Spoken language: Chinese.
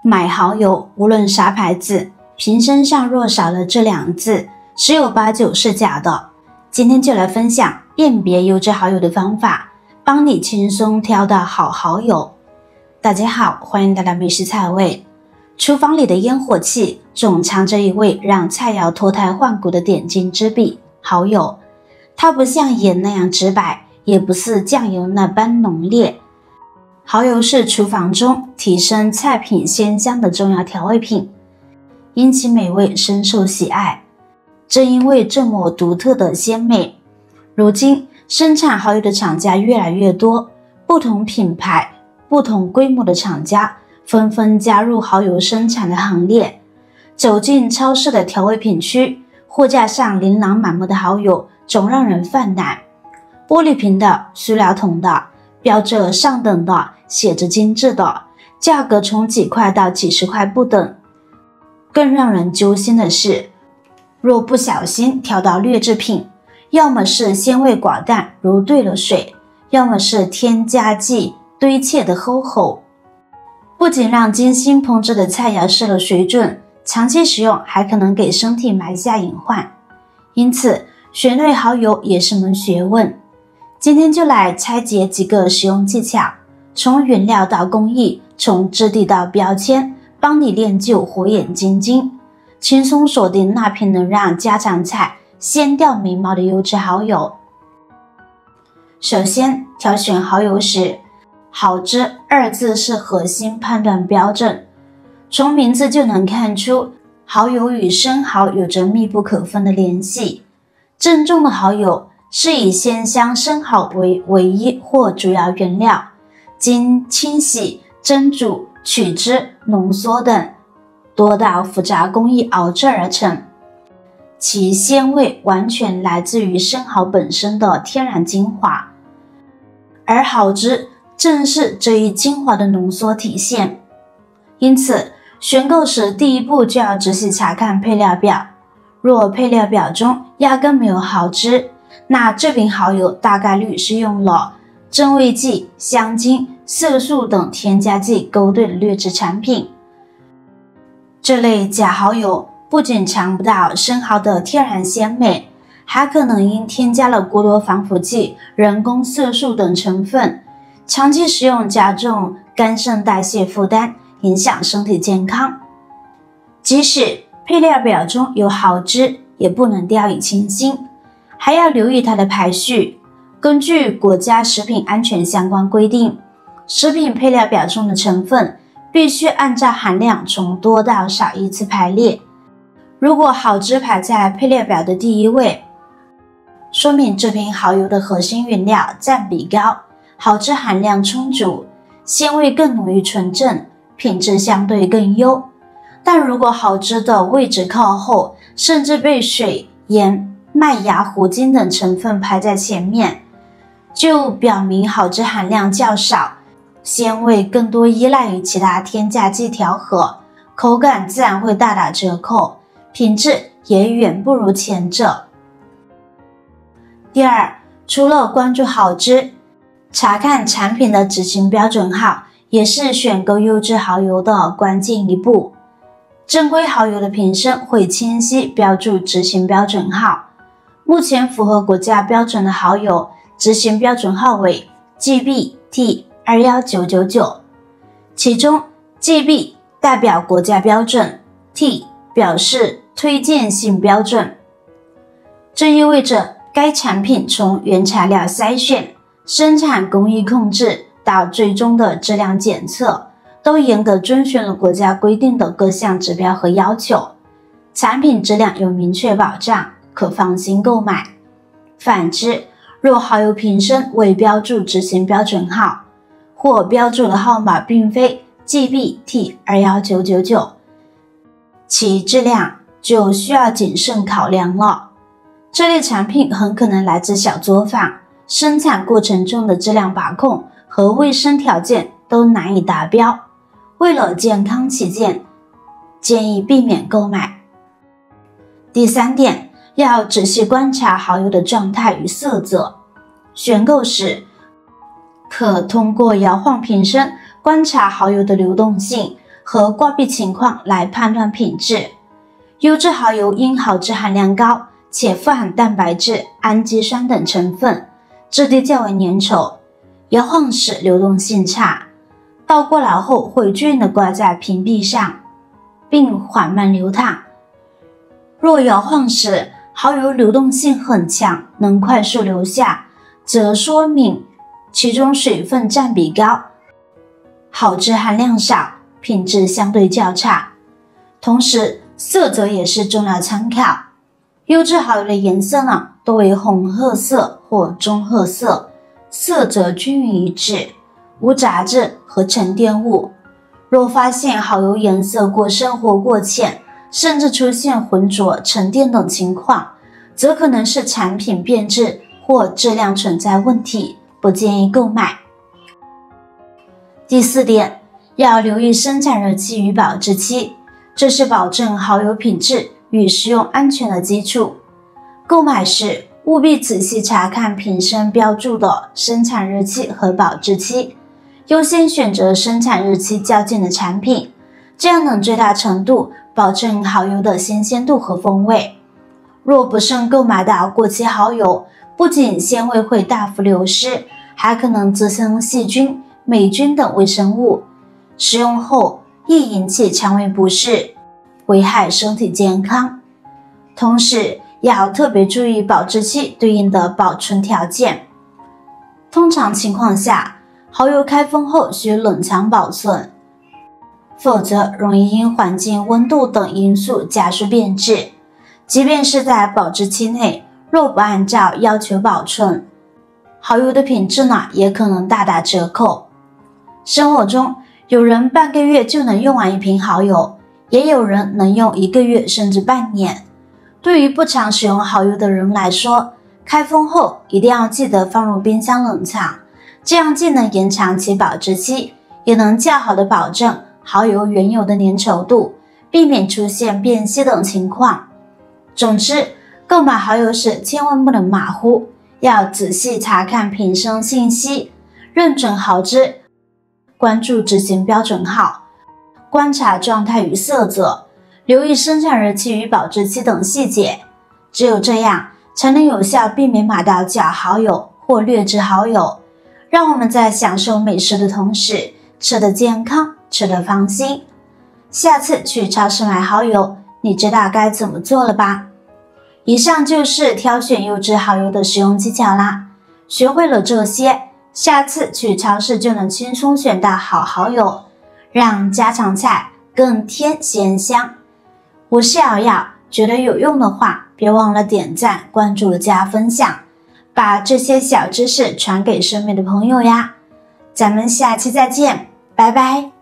买好友无论啥牌子，瓶身上若少了这两字，十有八九是假的。今天就来分享辨别优质好友的方法，帮你轻松挑到好好友。大家好，欢迎来到美食菜味。厨房里的烟火气总藏着一位让菜肴脱胎换骨的点睛之笔——好友。它不像盐那样直白，也不似酱油那般浓烈。蚝油是厨房中提升菜品鲜香的重要调味品，因其美味深受喜爱。正因为这么独特的鲜美，如今生产蚝油的厂家越来越多，不同品牌、不同规模的厂家纷纷加入蚝油生产的行列。走进超市的调味品区，货架上琳琅满目的蚝油总让人犯难。玻璃瓶的、塑料桶的，标着上等的，写着精致的，价格从几块到几十块不等。更让人揪心的是，若不小心挑到劣质品，要么是鲜味寡淡如兑了水，要么是添加剂堆砌的齁齁，不仅让精心烹制的菜肴失了水准，长期食用还可能给身体埋下隐患。因此选对蚝油也是门学问。今天就来拆解几个使用技巧，从原料到工艺，从质地到标签，帮你练就火眼金睛，轻松锁定那瓶能让家常菜鲜调美貌的优质蚝油。首先，挑选蚝油时，好汁二字是核心判断标准。从名字就能看出，蚝油与生蚝有着密不可分的联系。正宗的蚝油是以鲜香生蚝为唯一或主要原料，经清洗、蒸煮、取汁、浓缩等多道复杂工艺熬制而成，其鲜味完全来自于生蚝本身的天然精华，而蚝汁正是这一精华的浓缩体现。因此，选购时第一步就要仔细查看配料表，若配料表中压根没有蚝汁，那这瓶蚝油大概率是用了增味剂、香精、色素等添加剂勾兑的劣质产品。这类假蚝油不仅尝不到生蚝的天然鲜美，还可能因添加了过多防腐剂、人工色素等成分，长期食用加重肝肾代谢负担，影响身体健康。即使配料表中有蚝汁，也不能掉以轻心，还要留意它的排序。根据国家食品安全相关规定，食品配料表中的成分必须按照含量从多到少依次排列。如果蚝汁排在配料表的第一位，说明这瓶蚝油的核心原料占比高，蚝汁含量充足，鲜味更浓郁纯正，品质相对更优。但如果蚝汁的位置靠后，甚至被水、盐、麦芽糊精等成分排在前面，就表明蚝汁含量较少，鲜味更多依赖于其他添加剂调和，口感自然会大打折扣，品质也远不如前者。第二，除了关注蚝汁，查看产品的执行标准号也是选购优质蚝油的关键一步。正规蚝油的瓶身会清晰标注执行标准号，目前符合国家标准的蚝油执行标准号为 GB-T21999， 其中 GB 代表国家标准， T 表示推荐性标准。这意味着该产品从原材料筛选、生产工艺控制到最终的质量检测，都严格遵循了国家规定的各项指标和要求，产品质量有明确保障，可放心购买。反之，若蚝油瓶身未标注执行标准号，或标注的号码并非 GB-T21999， 其质量就需要谨慎考量了。这类产品很可能来自小作坊，生产过程中的质量把控和卫生条件都难以达标。为了健康起见，建议避免购买。第三点，要仔细观察蚝油的状态与色泽。选购时，可通过摇晃瓶身观察蚝油的流动性和挂壁情况来判断品质。优质蚝油因好脂含量高，且富含蛋白质、氨基酸等成分，质地较为粘稠，摇晃时流动性差，倒过来后会均匀地挂在瓶壁上，并缓慢流淌。若摇晃时蚝油流动性很强，能快速流下，则说明其中水分占比高，好脂含量少，品质相对较差。同时，色泽也是重要参考。优质蚝油的颜色呢，多为红褐色或棕褐色，色泽均匀一致，无杂质和沉淀物。若发现蚝油颜色过深或过浅，甚至出现浑浊、沉淀等情况，则可能是产品变质或质量存在问题，不建议购买。第4点，要留意生产日期与保质期，这是保证蚝油品质与食用安全的基础。购买时务必仔细查看瓶身标注的生产日期和保质期，优先选择生产日期较近的产品，这样能最大程度保证蚝油的新鲜度和风味。若不慎购买到过期蚝油，不仅鲜味会大幅流失，还可能滋生细菌、霉菌等微生物，食用后易引起肠胃不适，危害身体健康。同时要特别注意保质期对应的保存条件。通常情况下，蚝油开封后需冷藏保存，否则容易因环境温度等因素加速变质。即便是在保质期内，若不按照要求保存，蚝油的品质呢也可能大打折扣。生活中有人半个月就能用完一瓶蚝油，也有人能用1个月甚至半年。对于不常使用蚝油的人来说，开封后一定要记得放入冰箱冷藏，这样既能延长其保质期，也能较好的保证蚝油原有的粘稠度，避免出现变稀等情况。总之，购买蚝油时千万不能马虎，要仔细查看瓶身信息，认准蚝质，关注执行标准号，观察状态与色泽，留意生产日期与保质期等细节。只有这样，才能有效避免买到假蚝油或劣质蚝油，让我们在享受美食的同时，吃得健康，吃得放心。下次去超市买蚝油，你知道该怎么做了吧？以上就是挑选优质蚝油的使用技巧啦。学会了这些，下次去超市就能轻松选到好蚝油，让家常菜更添鲜香。我是瑶瑶，觉得有用的话，别忘了点赞、关注加分享，把这些小知识传给身边的朋友呀。咱们下期再见，拜拜。